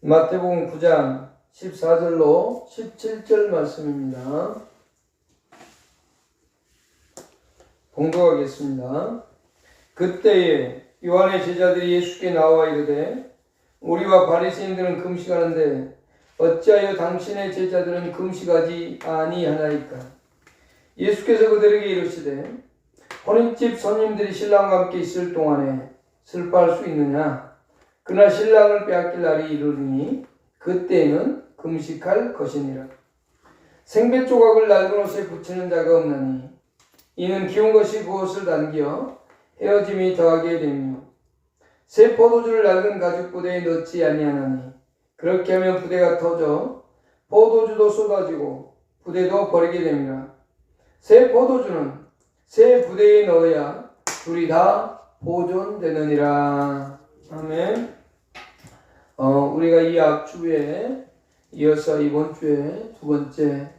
마태복음 9장 14절로 17절 말씀입니다. 봉독하겠습니다. 그때에 요한의 제자들이 예수께 나와 이르되 우리와 바리새인들은 금식하는데 어찌하여 당신의 제자들은 금식하지 아니하나이까? 예수께서 그들에게 이르시되 혼인집 손님들이 신랑과 함께 있을 동안에 슬퍼할 수 있느냐? 그러나 신랑을 빼앗길 날이 이르리니 그때에는 금식할 것이니라. 생배 조각을 낡은 옷에 붙이는 자가 없나니 이는 기운 것이 그것을 당겨 헤어짐이 더하게 되며 새 포도주를 낡은 가죽 부대에 넣지 아니하나니 그렇게 하면 부대가 터져 포도주도 쏟아지고 부대도 버리게 됩니다. 새 포도주는 새 부대에 넣어야 둘이 다 보존되느니라. 아멘. 우리가 이 앞주에 이어서 이번 주에 두 번째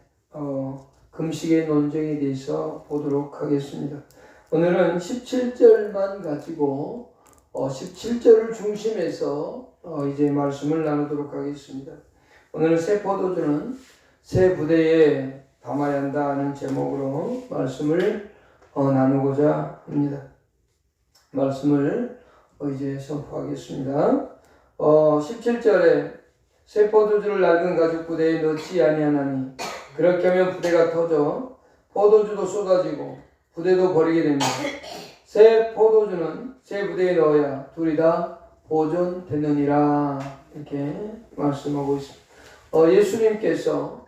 금식의 논쟁에 대해서 보도록 하겠습니다. 오늘은 17절만 가지고 17절을 중심해서 이제 말씀을 나누도록 하겠습니다. 오늘 새 포도주는 새 부대에 담아야 한다는 제목으로 말씀을 나누고자 합니다. 말씀을 이제 선포하겠습니다. 17절에 새 포도주를 낡은 가죽 부대에 넣지 아니하나니 그렇게 하면 부대가 터져 포도주도 쏟아지고 부대도 버리게 됩니다. 새 포도주는 새 부대에 넣어야 둘이 다 보존되느니라. 이렇게 말씀하고 있습니다. 예수님께서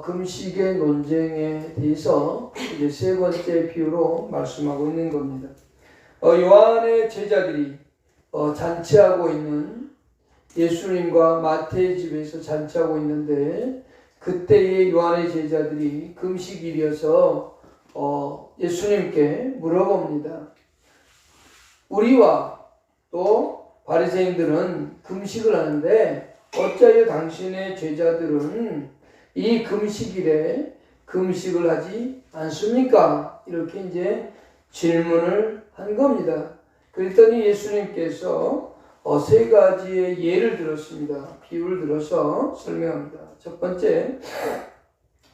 금식의 논쟁에 대해서 이제 세 번째 비유로 말씀하고 있는 겁니다. 요한의 제자들이 잔치하고 있는 예수님과 마태의 집에서 잔치하고 있는데 그때의 요한의 제자들이 금식일이어서 예수님께 물어봅니다. 우리와 또 바리새인들은 금식을 하는데 어찌하여 당신의 제자들은 이 금식일에 금식을 하지 않습니까? 이렇게 이제 질문을 한 겁니다. 그랬더니 예수님께서 세 가지의 예를 들었습니다. 비유를 들어서 설명합니다. 첫 번째,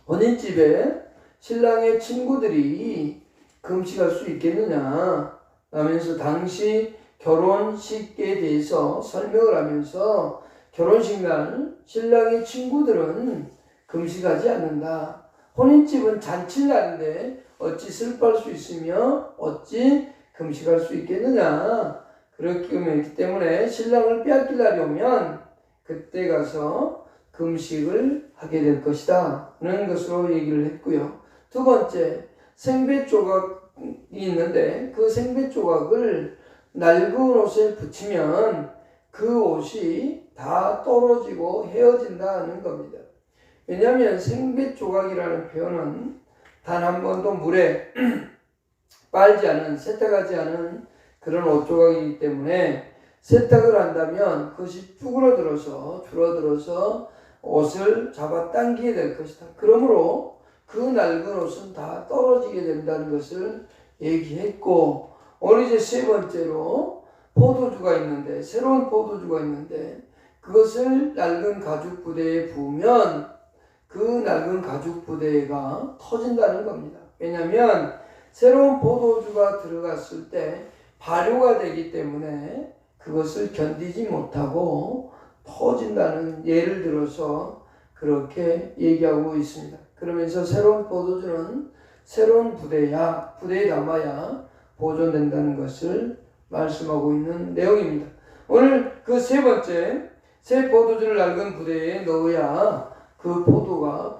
혼인집에 신랑의 친구들이 금식할 수 있겠느냐 하면서 당시 결혼식에 대해서 설명을 하면서 결혼식 날 신랑의 친구들은 금식하지 않는다. 혼인집은 잔치날인데 어찌 슬퍼할 수 있으며 어찌 금식할 수 있겠느냐. 그렇기 때문에 신랑을 빼앗길 날이 오면 그때 가서 금식을 하게 될 것이다 하는 것으로 얘기를 했고요. 두 번째, 생배 조각이 있는데 그 생배 조각을 낡은 옷에 붙이면 그 옷이 다 떨어지고 헤어진다 하는 겁니다. 왜냐하면 생배 조각이라는 표현은 단 한 번도 물에 빨지 않은, 세탁하지 않은 그런 옷 조각이기 때문에 세탁을 한다면 그것이 줄어들어서 옷을 잡아당기게 될 것이다. 그러므로 그 낡은 옷은 다 떨어지게 된다는 것을 얘기했고, 오늘 이제 세 번째로 포도주가 있는데, 새로운 포도주가 있는데 그것을 낡은 가죽 부대에 부으면 그 낡은 가죽 부대가 터진다는 겁니다. 왜냐하면 새로운 포도주가 들어갔을 때 발효가 되기 때문에 그것을 견디지 못하고 터진다는 예를 들어서 그렇게 얘기하고 있습니다. 그러면서 새로운 포도주는 새로운 부대에 담아야 보존된다는 것을 말씀하고 있는 내용입니다. 오늘 그 세 번째, 새 포도주를 낡은 부대에 넣어야 그 포도주가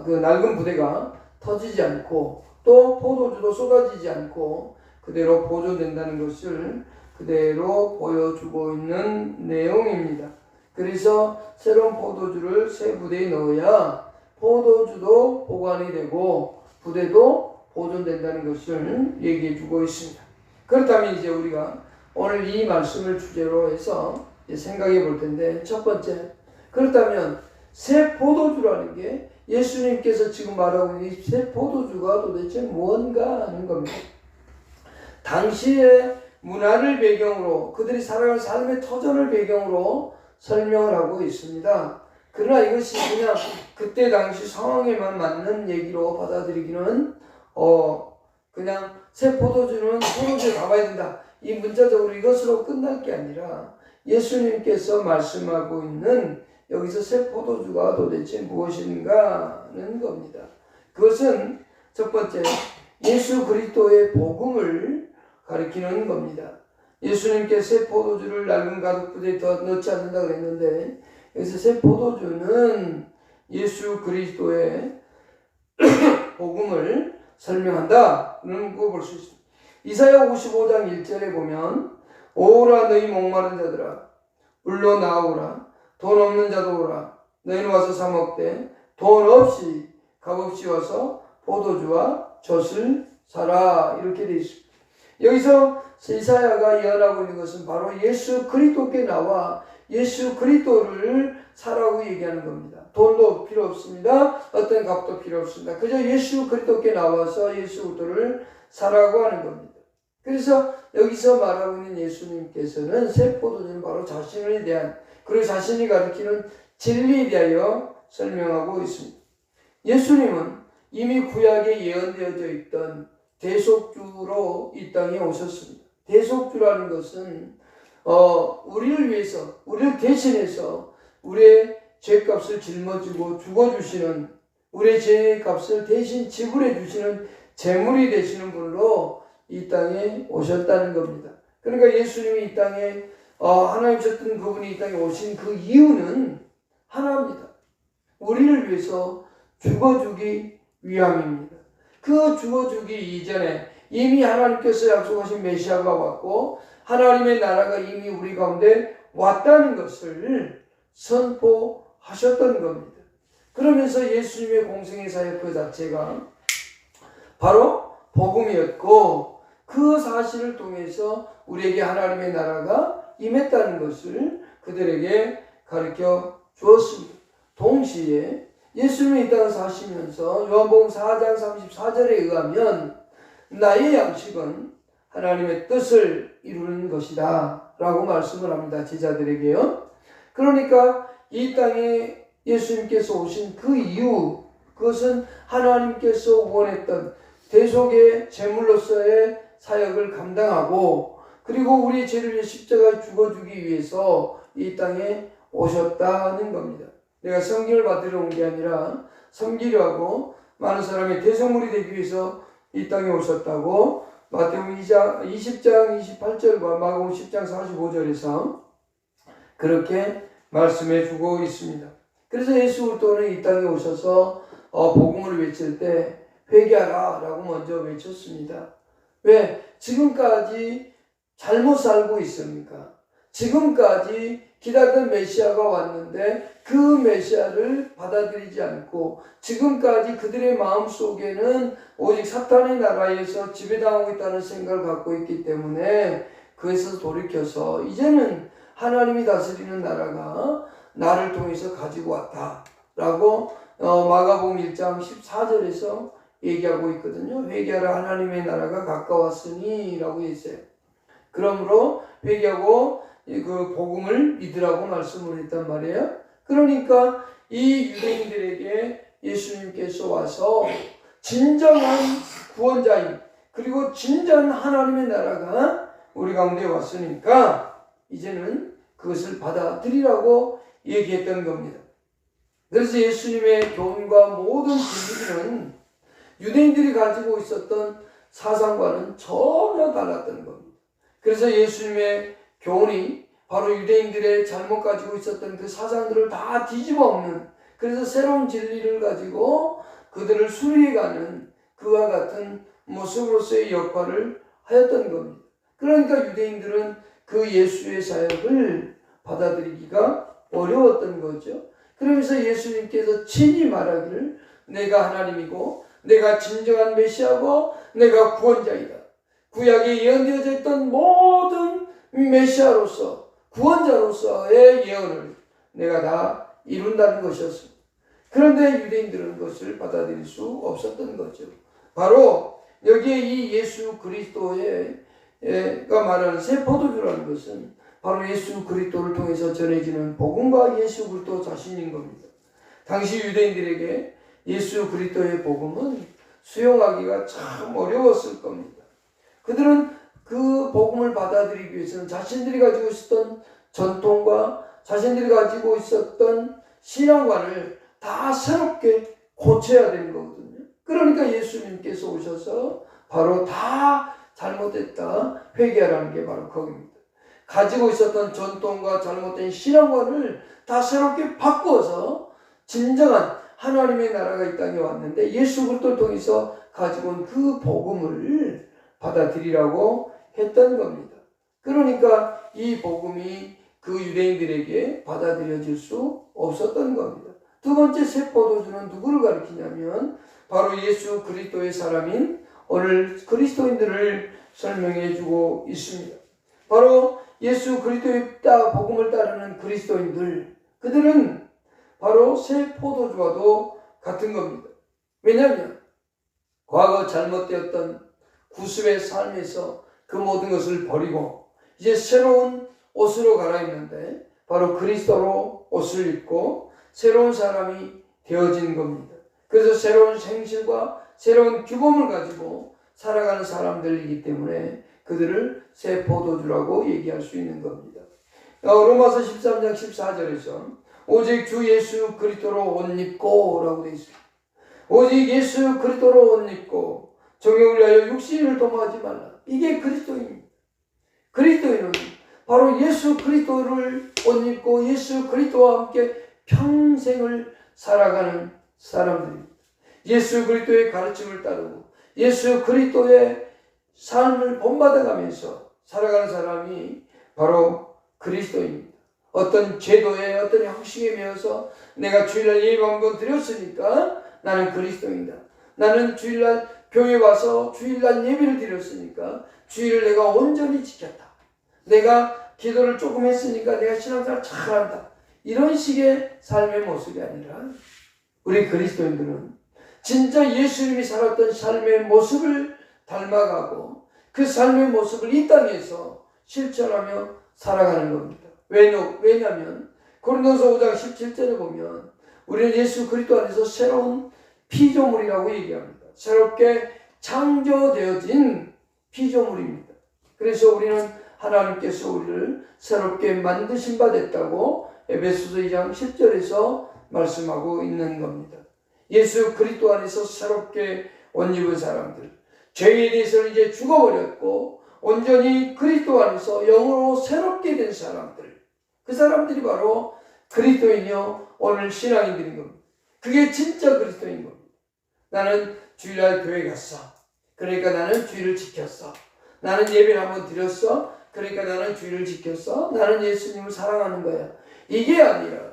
그 낡은 부대가 터지지 않고 또 포도주도 쏟아지지 않고 그대로 보존된다는 것을 그대로 보여주고 있는 내용입니다. 그래서 새로운 포도주를 새 부대에 넣어야 포도주도 보관이 되고 부대도 보존된다는 것을 얘기해 주고 있습니다. 그렇다면 이제 우리가 오늘 이 말씀을 주제로 해서 생각해 볼 텐데, 첫 번째, 그렇다면 새 포도주라는 게 예수님께서 지금 말하고 있는 이 새 포도주가 도대체 무언가 하는 겁니다. 당시의 문화를 배경으로, 그들이 살아갈 삶의 터전을 배경으로 설명을 하고 있습니다. 그러나 이것이 그냥 그때 당시 상황에만 맞는 얘기로 받아들이기는 그냥 새 포도주는 포도주에 가봐야 된다. 이 문자적으로 이것으로 끝날 게 아니라 예수님께서 말씀하고 있는 여기서 새 포도주가 도대체 무엇인가는 겁니다. 그것은 첫 번째 예수 그리스도의 복음을 가리키는 겁니다. 예수님께 새 포도주를 낡은 가죽부대에 더 넣지 않는다 그랬는데 여기서 새 포도주는 예수 그리스도의 복음을 설명한다는 거 볼 수 있습니다. 이사야 55장 1절에 보면 오라 너희 목마른 자들아 물로 나오라 돈 없는 자도 오라 너희는 와서 사 먹되 돈 없이 값없이 와서 포도주와 젖을 사라 이렇게 되어 있습니다. 여기서 이사야가 예언하고 있는 것은 바로 예수 그리스도께 나와 예수 그리스도를 사라고 얘기하는 겁니다. 돈도 필요 없습니다. 어떤 값도 필요 없습니다. 그저 예수 그리스도께 나와서 예수 그리스도를 사라고 하는 겁니다. 그래서 여기서 말하고 있는 예수님께서는 새 포도주는 바로 자신에 대한 그리고 자신이 가르치는 진리에 대하여 설명하고 있습니다. 예수님은 이미 구약에 예언되어져 있던 대속주로 이 땅에 오셨습니다. 대속주라는 것은 우리를 위해서 우리를 대신해서 우리의 죄값을 짊어지고 죽어주시는 우리의 죄값을 대신 지불해 주시는 제물이 되시는 분으로 이 땅에 오셨다는 겁니다. 그러니까 예수님이 이 땅에 하나님이셨던 그분이 이 땅에 오신 그 이유는 하나입니다. 우리를 위해서 죽어주기 위함입니다. 그 죽어주기 이전에 이미 하나님께서 약속하신 메시아가 왔고 하나님의 나라가 이미 우리 가운데 왔다는 것을 선포하셨던 겁니다. 그러면서 예수님의 공생의 사역 그 자체가 바로 복음이었고 그 사실을 통해서 우리에게 하나님의 나라가 임했다는 것을 그들에게 가르쳐 주었습니다. 동시에 예수님이 이 땅을 사시면서 요한복음 4장 34절에 의하면 나의 양식은 하나님의 뜻을 이루는 것이다 라고 말씀을 합니다. 제자들에게요. 그러니까 이 땅에 예수님께서 오신 그 이유 그것은 하나님께서 원했던 대속의 제물로서의 사역을 감당하고 그리고 우리의 죄를 위해 십자가에 죽어주기 위해서 이 땅에 오셨다는 겁니다. 내가 성경을 받으러 온 게 아니라 섬기려 하고 많은 사람이 대성물이 되기 위해서 이 땅에 오셨다고 마태복음 20장 28절과 마가복음 10장 45절에서 그렇게 말씀해 주고 있습니다. 그래서 예수 그리스도는 이 땅에 오셔서 복음을 외칠 때 회개하라 라고 먼저 외쳤습니다. 왜? 지금까지 잘못 살고 있습니까? 지금까지 기다렸던 메시아가 왔는데 그 메시아를 받아들이지 않고 지금까지 그들의 마음속에는 오직 사탄의 나라에서 지배당하고 있다는 생각을 갖고 있기 때문에 그에서 돌이켜서 이제는 하나님이 다스리는 나라가 나를 통해서 가지고 왔다 라고 마가복음 1장 14절에서 얘기하고 있거든요. 회개하라 하나님의 나라가 가까웠으니 라고 했어요. 그러므로 회개하고 그 복음을 믿으라고 말씀을 했단 말이에요. 그러니까 이 유대인들에게 예수님께서 와서 진정한 구원자인 그리고 진정한 하나님의 나라가 우리 가운데 왔으니까 이제는 그것을 받아들이라고 얘기했던 겁니다. 그래서 예수님의 교훈과 모든 진리는 유대인들이 가지고 있었던 사상과는 전혀 달랐던 겁니다. 그래서 예수님의 교훈이 바로 유대인들의 잘못 가지고 있었던 그 사상들을 다 뒤집어 엎는 그래서 새로운 진리를 가지고 그들을 수리해가는 그와 같은 모습으로서의 역할을 하였던 겁니다. 그러니까 유대인들은 그 예수의 사역을 받아들이기가 어려웠던 거죠. 그러면서 예수님께서 친히 말하기를 내가 하나님이고 내가 진정한 메시아고 내가 구원자이다. 구약에 예언되어져 있던 모든 메시아로서 구원자로서의 예언을 내가 다 이룬다는 것이었습니다. 그런데 유대인들은 그것을 받아들일 수 없었던 거죠. 바로 여기에 이 예수 그리스도가 말하는 새 포도주라는 것은 바로 예수 그리스도를 통해서 전해지는 복음과 예수 그리스도 자신인 겁니다. 당시 유대인들에게 예수 그리스도의 복음은 수용하기가 참 어려웠을 겁니다. 그들은 그 복음을 받아들이기 위해서는 자신들이 가지고 있었던 전통과 자신들이 가지고 있었던 신앙관을 다 새롭게 고쳐야 되는 거거든요. 그러니까 예수님께서 오셔서 바로 다 잘못됐다 회개하라는 게 바로 거기입니다. 가지고 있었던 전통과 잘못된 신앙관을 다 새롭게 바꿔서 진정한 하나님의 나라가 이 땅에 왔는데 예수 그리스도를 통해서 가지고 온 그 복음을 받아들이라고 했던 겁니다. 그러니까 이 복음이 그 유대인들에게 받아들여질 수 없었던 겁니다. 두 번째 새 포도주는 누구를 가리키냐면 바로 예수 그리스도의 사람인 오늘 그리스도인들을 설명해 주고 있습니다. 바로 예수 그리스도의 복음을 따르는 그리스도인들, 그들은 바로 새 포도주와도 같은 겁니다. 왜냐하면 과거 잘못되었던 구습의 삶에서 그 모든 것을 버리고 이제 새로운 옷으로 갈아입는데 바로 그리스도로 옷을 입고 새로운 사람이 되어진 겁니다. 그래서 새로운 생실과 새로운 규범을 가지고 살아가는 사람들이기 때문에 그들을 새 포도주라고 얘기할 수 있는 겁니다. 로마서 13장 14절에서 오직 주 예수 그리스도로 옷 입고 라고 되어 있습니다. 오직 예수 그리스도로 옷 입고 정욕을 위하여 육신을 도모하지 말라. 이게 그리스도입니다. 그리스도인은 바로 예수 그리스도를 옷 입고 예수 그리스도와 함께 평생을 살아가는 사람들입니다. 예수 그리스도의 가르침을 따르고 예수 그리스도의 삶을 본받아가면서 살아가는 사람이 바로 그리스도입니다. 어떤 제도에 어떤 형식에 매여서 내가 주일날 예배 한번 드렸으니까 나는 그리스도인이다. 나는 주일날 교회 와서 주일날 예배를 드렸으니까 주일을 내가 온전히 지켰다. 내가 기도를 조금 했으니까 내가 신앙생활 잘한다. 이런 식의 삶의 모습이 아니라 우리 그리스도인들은 진짜 예수님이 살았던 삶의 모습을 닮아가고 그 삶의 모습을 이 땅에서 실천하며 살아가는 겁니다. 왜냐하면 고린도서 5장 17절에 보면 우리는 예수 그리스도 안에서 새로운 피조물이라고 얘기합니다. 새롭게 창조되어진 피조물입니다. 그래서 우리는 하나님께서 우리를 새롭게 만드신 바 됐다고 에베소서 2장 10절에서 말씀하고 있는 겁니다. 예수 그리스도 안에서 새롭게 옷 입은 사람들, 죄에 대해서는 이제 죽어버렸고 온전히 그리스도 안에서 영으로 새롭게 된 사람들, 그 사람들이 바로 그리스도인이요 오늘 신앙인들인 겁니다. 그게 진짜 그리스도인 겁니다. 나는 주일날 교회 갔어. 그러니까 나는 주일을 지켰어. 나는 예배를 한번 드렸어. 그러니까 나는 주일을 지켰어. 나는 예수님을 사랑하는 거야. 이게 아니라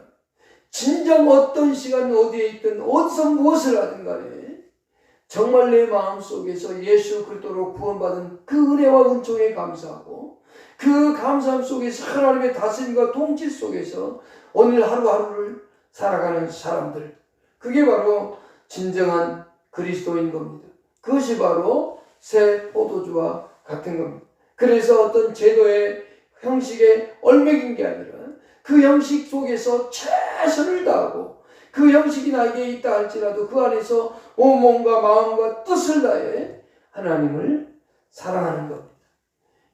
진정 어떤 시간 어디에 있든 어디서 무엇을 하든 간에 정말 내 마음속에서 예수 그리스도로 구원받은 그 은혜와 은총에 감사하고 그 감사함 속에서 하나님의 다스림과 통치 속에서 오늘 하루하루를 살아가는 사람들, 그게 바로 진정한 그리스도인 겁니다. 그것이 바로 새 포도주와 같은 겁니다. 그래서 어떤 제도의 형식에 얽매긴 게 아니라 그 형식 속에서 최선을 다하고 그 형식이 나에게 있다 할지라도 그 안에서 온몸과 마음과 뜻을 다해 하나님을 사랑하는 겁니다.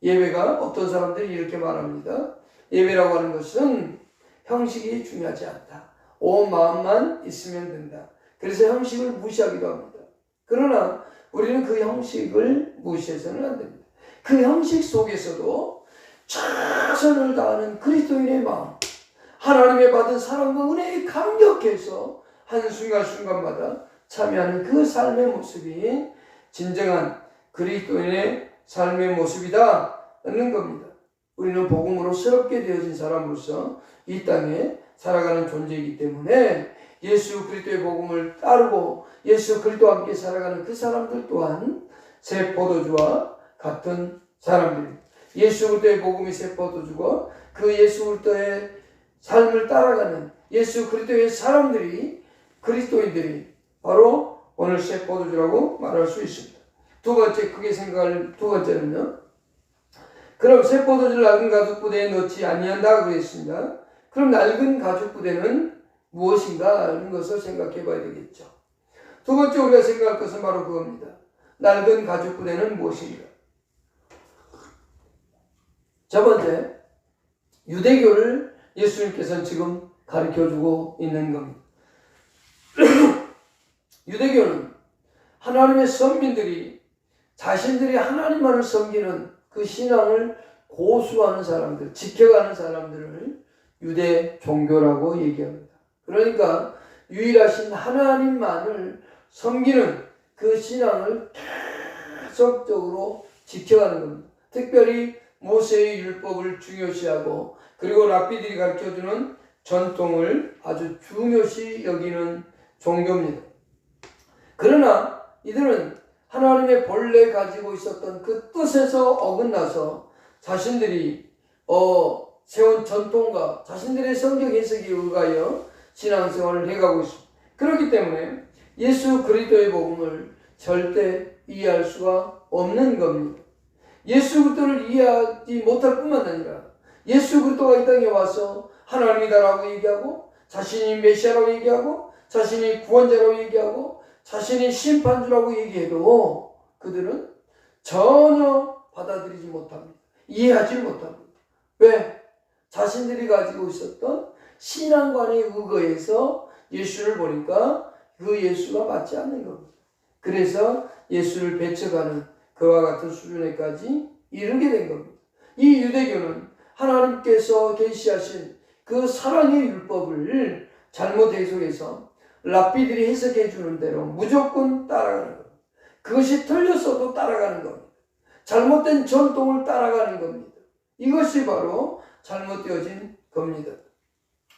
예배가 어떤 사람들이 이렇게 말합니다. 예배라고 하는 것은 형식이 중요하지 않다. 온 마음만 있으면 된다. 그래서 형식을 무시하기도 합니다. 그러나 우리는 그 형식을 무시해서는 안 됩니다. 그 형식 속에서도 최선을 다하는 그리스도인의 마음, 하나님의 받은 사랑과 은혜에 감격해서 한순간순간마다 참여하는 그 삶의 모습이 진정한 그리스도인의 삶의 모습이다는 겁니다. 우리는 복음으로 새롭게 되어진 사람으로서 이 땅에 살아가는 존재이기 때문에 예수 그리스도의 복음을 따르고 예수 그리스도와 함께 살아가는 그 사람들 또한 새 포도주와 같은 사람들입니다. 예수 그리스도의 복음이 새 포도주고 그 예수 그리스도의 삶을 따라가는 예수 그리스도의 사람들이 그리스도인들이 바로 오늘 새 포도주라고 말할 수 있습니다. 두 번째는요, 그럼 새 포도주를 낡은 가죽 부대에 넣지 아니한다 그랬습니다. 그럼 낡은 가죽 부대는 무엇인가 하는 것을 생각해 봐야 되겠죠. 두 번째 우리가 생각할 것은 바로 그겁니다. 낡은 가죽 부대는 무엇인가? 첫 번째, 유대교를 예수님께서는 지금 가르쳐주고 있는 겁니다. 유대교는 하나님의 선민들이 자신들이 하나님만을 섬기는 그 신앙을 고수하는 사람들, 지켜가는 사람들을 유대 종교라고 얘기합니다. 그러니까 유일하신 하나님만을 섬기는 그 신앙을 계속적으로 지켜가는 겁니다. 특별히 모세의 율법을 중요시하고 그리고 랍비들이 가르쳐주는 전통을 아주 중요시 여기는 종교입니다. 그러나 이들은 하나님의 본래 가지고 있었던 그 뜻에서 어긋나서 자신들이 세운 전통과 자신들의 성경 해석에 의하여 신앙생활을 해가고 있습니다. 그렇기 때문에 예수 그리스도의 복음을 절대 이해할 수가 없는 겁니다. 예수 그리스도를 이해하지 못할 뿐만 아니라 예수 그리스도가 이 땅에 와서 하나님이다라고 얘기하고 자신이 메시아라고 얘기하고 자신이 구원자라고 얘기하고 자신이 심판주라고 얘기해도 그들은 전혀 받아들이지 못합니다. 이해하지 못합니다. 왜? 자신들이 가지고 있었던 신앙관에 의거해서 예수를 보니까 그 예수가 맞지 않는 겁니다. 그래서 예수를 배척하는 그와 같은 수준에까지 이르게 된 겁니다. 이 유대교는 하나님께서 계시하신 그 사랑의 율법을 잘못 해석해서 랍비들이 해석해 주는 대로 무조건 따라가는 겁니다. 그것이 틀렸어도 따라가는 겁니다. 잘못된 전통을 따라가는 겁니다. 이것이 바로 잘못되어진 겁니다.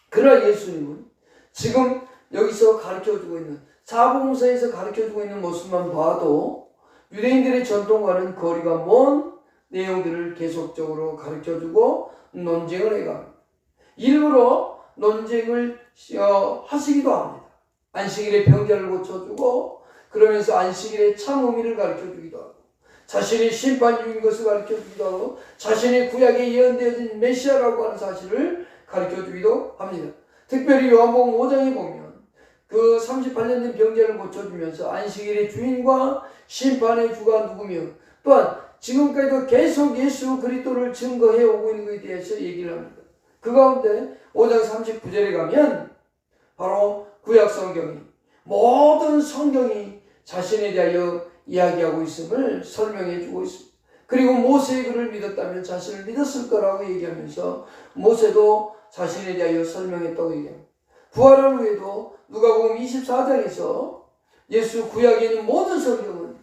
그러나 예수님은 지금 여기서 가르쳐주고 있는 사복음서에서 가르쳐주고 있는 모습만 봐도 유대인들의 전통과는 거리가 먼 내용들을 계속적으로 가르쳐주고 논쟁을 해갑니다. 일부러 논쟁을 하시기도 합니다. 안식일에 병자를 고쳐주고 그러면서 안식일의 참 의미를 가르쳐주기도 하고 자신이 심판주인 것을 가르쳐주기도 하고 자신이 구약에 예언되어진 메시아라고 하는 사실을 가르쳐주기도 합니다. 특별히 요한복음 5장에 보면 그 38년 된 병자를 고쳐주면서 안식일의 주인과 심판의 주가 누구며 또한 지금까지도 계속 예수 그리스도를 증거해 오고 있는 것에 대해서 얘기를 합니다. 그 가운데 5장 39절에 가면 바로 구약 성경이 모든 성경이 자신에 대하여 이야기하고 있음을 설명해 주고 있습니다. 그리고 모세의 글을 믿었다면 자신을 믿었을 거라고 얘기하면서 모세도 자신에 대하여 설명했다고 얘기합니다. 부활한 후에도 누가복음 24장에서 예수 구약에 있는 모든 성경은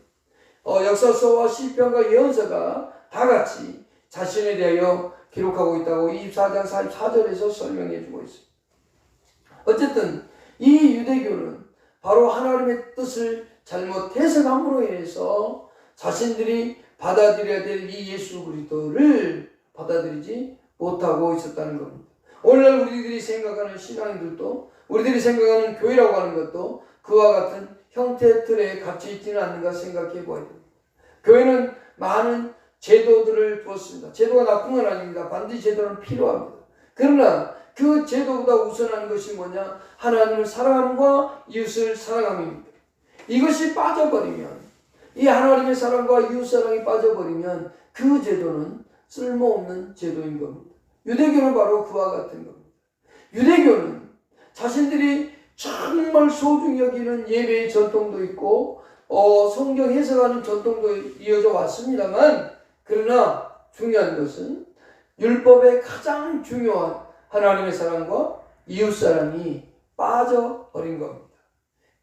역사서와 시편과 예언서가 다 같이 자신에 대하여 기록하고 있다고 24장 44절에서 설명해 주고 있습니다. 어쨌든 이 유대교는 바로 하나님의 뜻을 잘못 해석함으로 인해서 자신들이 받아들여야 될 이 예수 그리스도를 받아들이지 못하고 있었다는 겁니다. 오늘날 우리들이 생각하는 신앙인들도 우리들이 생각하는 교회라고 하는 것도 그와 같은 형태 틀에 갇혀 있지는 않는가 생각해 보아야 됩니다. 교회는 많은 제도들을 두었습니다. 제도가 나쁜 건 아닙니다. 반드시 제도는 필요합니다. 그러나 그 제도보다 우선한 것이 뭐냐? 하나님을 사랑함과 이웃을 사랑함입니다. 이것이 빠져버리면 이 하나님의 사랑과 이웃 사랑이 빠져버리면 그 제도는 쓸모없는 제도인 겁니다. 유대교는 바로 그와 같은 겁니다. 유대교는 자신들이 정말 소중히 여기는 예배의 전통도 있고 성경 해석하는 전통도 이어져 왔습니다만 그러나 중요한 것은 율법의 가장 중요한 하나님의 사랑과 이웃 사랑이 빠져버린 겁니다.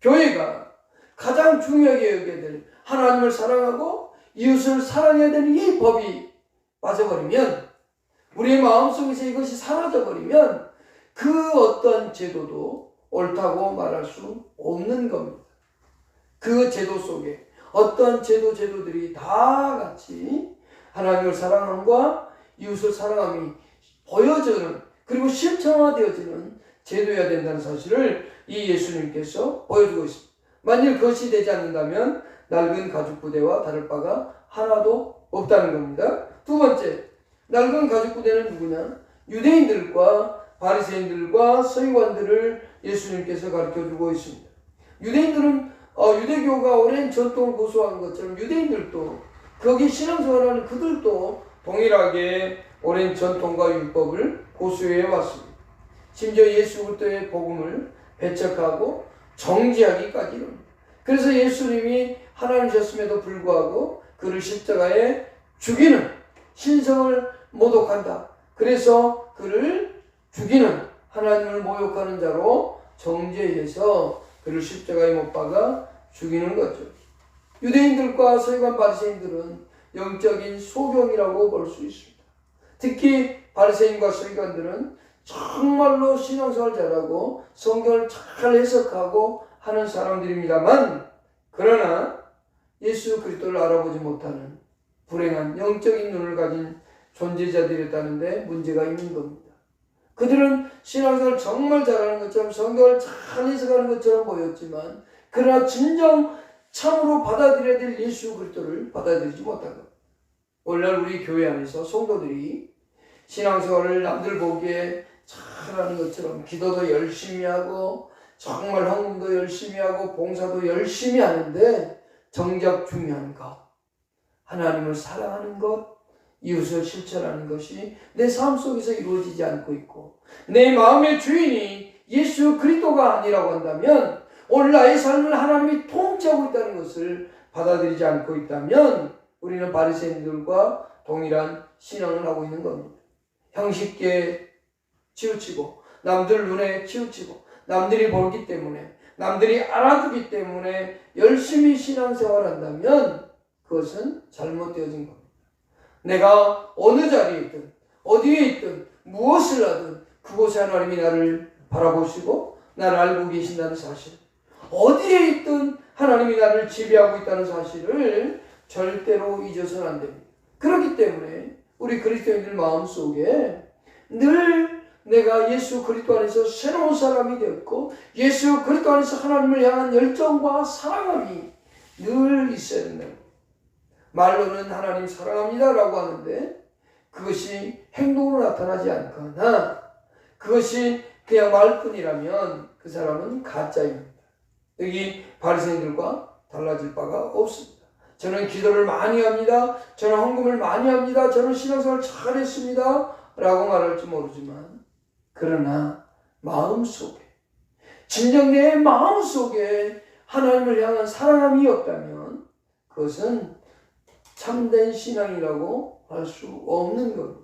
교회가 가장 중요하게 여겨야 될 하나님을 사랑하고 이웃을 사랑해야 되는 이 법이 빠져버리면 우리의 마음속에서 이것이 사라져버리면 그 어떤 제도도 옳다고 말할 수 없는 겁니다. 그 제도 속에 어떤 제도들이 다 같이 하나님을 사랑함과 이웃을 사랑함이 보여지는 그리고 실천화되어지는 제도여야 된다는 사실을 이 예수님께서 보여주고 있습니다. 만일 그것이 되지 않는다면 낡은 가죽 부대와 다를 바가 하나도 없다는 겁니다. 두 번째, 낡은 가죽 부대는 누구냐? 유대인들과 바리새인들과 서기관들을 예수님께서 가르쳐주고 있습니다. 유대인들은 유대교가 오랜 전통을 고수한 것처럼 유대인들도 거기 신앙생활하는 그들도 동일하게 오랜 전통과 율법을 고수해 왔습니다. 심지어 예수 그리스도의 복음을 배척하고 정지하기까지 이릅니다. 그래서 예수님이 하나님이셨음에도 불구하고 그를 십자가에 죽이는 신성을 모독한다. 그래서 그를 죽이는 하나님을 모욕하는 자로 정죄해서 그를 십자가에 못 박아 죽이는 거죠. 유대인들과 서기관 바리새인들은 영적인 소경이라고 볼 수 있습니다. 특히 바리새인과 서기관들은 정말로 신앙생활 잘하고 성경을 잘 해석하고 하는 사람들입니다만, 그러나 예수 그리스도를 알아보지 못하는 불행한 영적인 눈을 가진 존재자들이었다는데 문제가 있는 겁니다. 그들은 신앙생활을 정말 잘하는 것처럼 성경을 잘 해석하는 것처럼 보였지만, 그러나 진정 참으로 받아들여야 될 예수 그리스도를 받아들이지 못한 겁니다. 오늘날 우리 교회 안에서 성도들이 신앙생활을 남들 보기에 잘하는 것처럼 기도도 열심히 하고 정말 헌금도 열심히 하고 봉사도 열심히 하는데, 정작 중요한 것, 하나님을 사랑하는 것, 이웃을 실천하는 것이 내 삶 속에서 이루어지지 않고 있고, 내 마음의 주인이 예수 그리스도가 아니라고 한다면, 오늘 나의 삶을 하나님이 통치하고 있다는 것을 받아들이지 않고 있다면 우리는 바리새인들과 동일한 신앙을 하고 있는 겁니다. 형식에 치우치고 남들 눈에 치우치고 남들이 보기 때문에, 남들이 알아주기 때문에 열심히 신앙생활을 한다면 그것은 잘못되어진 겁니다. 내가 어느 자리에 있든 어디에 있든 무엇을 하든 그곳에 하나님이 나를 바라보시고 나를 알고 계신다는 사실, 어디에 있든 하나님이 나를 지배하고 있다는 사실을 절대로 잊어서는 안 됩니다. 그렇기 때문에 우리 그리스도인들 마음속에 늘 내가 예수 그리스도 안에서 새로운 사람이 되었고 예수 그리스도 안에서 하나님을 향한 열정과 사랑함이 늘 있어야 된다. 말로는 하나님 사랑합니다 라고 하는데 그것이 행동으로 나타나지 않거나 그것이 그냥 말뿐이라면 그 사람은 가짜입니다. 여기 바리새인들과 달라질 바가 없습니다. 저는 기도를 많이 합니다. 저는 헌금을 많이 합니다. 저는 신앙생활을 잘했습니다 라고 말할지 모르지만, 그러나 마음속에, 진정 내 마음속에 하나님을 향한 사랑함이 없다면 그것은 참된 신앙이라고 할 수 없는 겁니다.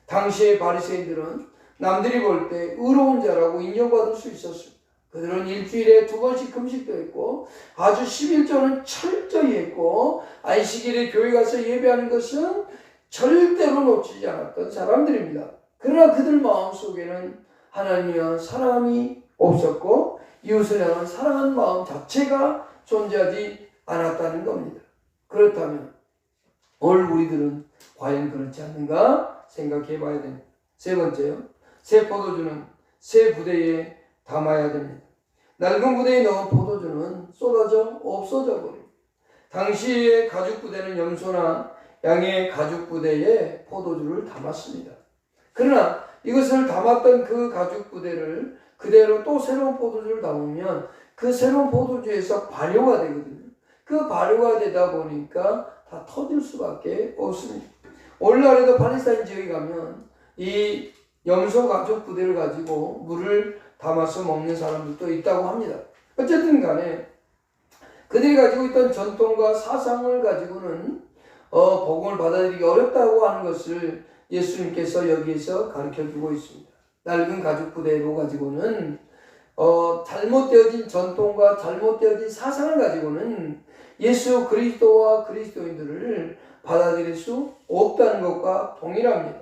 당시의 바리새인들은 남들이 볼 때 의로운 자라고 인정받을 수 있었습니다. 그들은 일주일에 2번씩 금식도 했고 아주 11조는 철저히 했고 안식일에 교회 가서 예배하는 것은 절대로 놓치지 않았던 사람들입니다. 그러나 그들 마음속에는 하나님을 향한 사랑함이 없었고 이웃을 향한 사랑하는 마음 자체가 존재하지 않았다는 겁니다. 그렇다면 오늘 우리들은 과연 그렇지 않는가 생각해 봐야 됩니다. 세 번째요. 새 포도주는 새 부대에 담아야 됩니다. 낡은 부대에 넣은 포도주는 쏟아져 없어져 버립니다. 당시의 가죽 부대는 염소나 양의 가죽 부대에 포도주를 담았습니다. 그러나 이것을 담았던 그 가죽 부대를 그대로 또 새로운 포도주를 담으면 그 새로운 포도주에서 발효가 되거든요. 그 발효가 되다 보니까 다 터질 수밖에 없습니다. 오늘날에도 팔레스타인 지역에 가면 이 염소 가죽 부대를 가지고 물을 담아서 먹는 사람들도 있다고 합니다. 어쨌든 간에 그들이 가지고 있던 전통과 사상을 가지고는 복음을 받아들이기 어렵다고 하는 것을 예수님께서 여기에서 가르쳐주고 있습니다. 낡은 가죽 부대로 가지고는 잘못되어진 전통과 잘못되어진 사상을 가지고는 예수 그리스도와 그리스도인들을 받아들일 수 없다는 것과 동일합니다.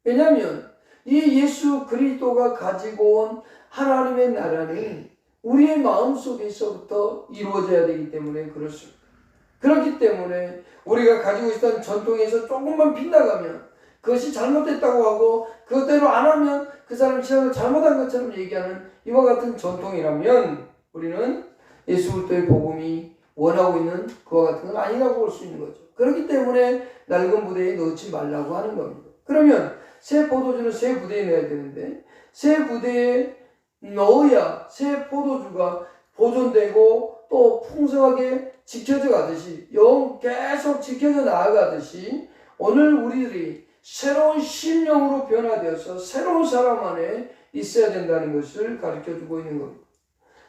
왜냐하면 이 예수 그리스도가 가지고 온 하나님의 나라는 우리의 마음속에서부터 이루어져야 되기 때문에 그렇습니다. 그렇기 때문에 우리가 가지고 있던 전통에서 조금만 빗나가면 그것이 잘못됐다고 하고 그것대로 안 하면 그 사람이 신앙을 잘못한 것처럼 얘기하는 이와 같은 전통이라면 우리는 예수 그리스도의 복음이 원하고 있는 그와 같은 건 아니라고 볼 수 있는 거죠. 그렇기 때문에 낡은 부대에 넣지 말라고 하는 겁니다. 그러면 새 포도주는 새 부대에 넣어야 되는데 새 부대에 넣어야 새 포도주가 보존되고 또 풍성하게 지켜져 가듯이 계속 지켜져 나아가듯이 오늘 우리들이 새로운 심령으로 변화되어서 새로운 사람 안에 있어야 된다는 것을 가르쳐주고 있는 겁니다.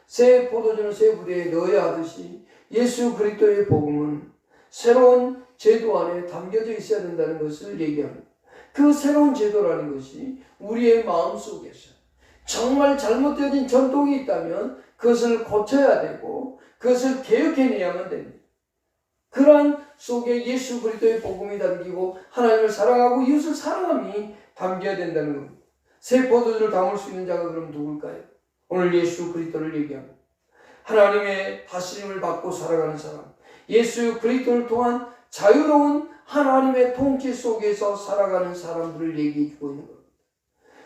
새 포도주는 새 부대에 넣어야 하듯이 예수 그리스도의 복음은 새로운 제도 안에 담겨져 있어야 된다는 것을 얘기합니다. 그 새로운 제도라는 것이 우리의 마음속에서 정말 잘못되어진 전통이 있다면 그것을 고쳐야 되고 그것을 개혁해내야만 됩니다. 그러한 속에 예수 그리스도의 복음이 담기고 하나님을 사랑하고 이웃을 사랑함이 담겨야 된다는 겁니다. 새 포도주를 담을 수 있는 자가 그럼 누굴까요? 오늘 예수 그리스도를 얘기합니다. 하나님의 다스림을 받고 살아가는 사람, 예수 그리스도를 통한 자유로운 하나님의 통치 속에서 살아가는 사람들을 얘기해주고 있는 겁니다.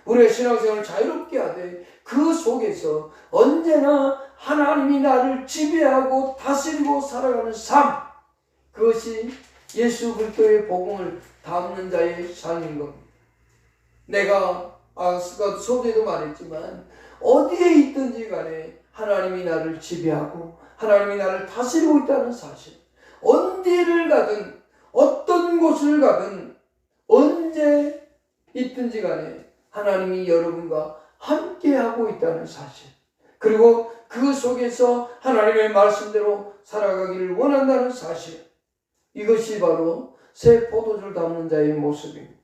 우리의 신앙생활을 자유롭게 하되 그 속에서 언제나 하나님이 나를 지배하고 다스리고 살아가는 삶, 그것이 예수 그리스도의 복음을 담는 자의 삶인 겁니다. 내가 서두에도 말했지만 어디에 있든지 간에 하나님이 나를 지배하고 하나님이 나를 다스리고 있다는 사실, 어디를 가든 어떤 곳을 가든 언제 있든지 간에 하나님이 여러분과 함께하고 있다는 사실, 그리고 그 속에서 하나님의 말씀대로 살아가기를 원한다는 사실, 이것이 바로 새 포도주를 담는 자의 모습입니다.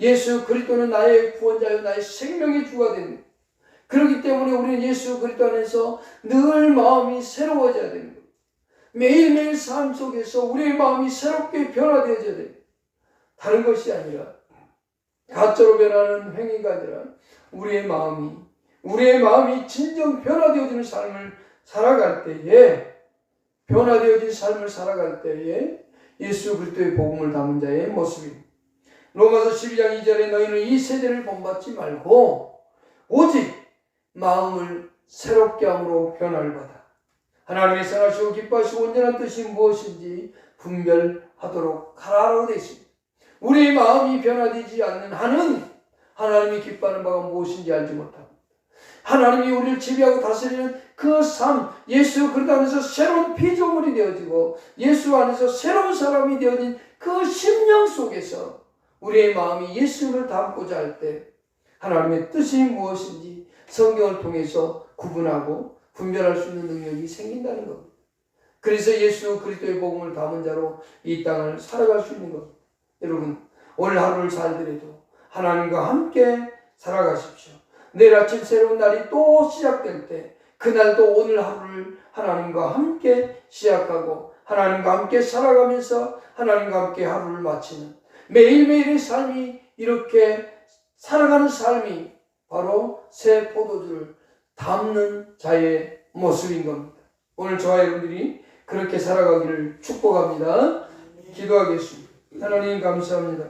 예수 그리스도는 나의 구원자요 나의 생명의 주가 됩니다. 그렇기 때문에 우리는 예수 그리스도 안에서 늘 마음이 새로워져야 됩니다. 매일매일 삶 속에서 우리의 마음이 새롭게 변화되어져야 됩니다. 다른 것이 아니라 가짜로 변하는 행위가 아니라 우리의 마음이 진정 변화되어지는 삶을 살아갈 때에, 변화되어진 삶을 살아갈 때에 예수 그리스도의 복음을 담은 자의 모습입니다. 로마서 12장 2절에 너희는 이 세대를 본받지 말고 오직 마음을 새롭게 함으로 변화를 받아 하나님의 선하시고 기뻐하시고 온전한 뜻이 무엇인지 분별하도록 하라고 되어 있습니다. 우리의 마음이 변화되지 않는 한은 하나님이 기뻐하는 바가 무엇인지 알지 못합니다. 하나님이 우리를 지배하고 다스리는 그 삶, 예수 그리스도 안에서 새로운 피조물이 되어지고 예수 안에서 새로운 사람이 되어진 그 심령 속에서 우리의 마음이 예수를 닮고자 할 때 하나님의 뜻이 무엇인지 성경을 통해서 구분하고 분별할 수 있는 능력이 생긴다는 겁니다. 그래서 예수 그리스도의 복음을 담은 자로 이 땅을 살아갈 수 있는 겁니다. 여러분, 오늘 하루를 살더라도 하나님과 함께 살아가십시오. 내일 아침 새로운 날이 또 시작될 때 그날도 오늘 하루를 하나님과 함께 시작하고 하나님과 함께 살아가면서 하나님과 함께 하루를 마치는 매일매일의 삶이, 이렇게 살아가는 삶이 바로 새 포도주를 담는 자의 모습인 겁니다. 오늘 저와 여러분들이 그렇게 살아가기를 축복합니다. 기도하겠습니다. 하나님 감사합니다.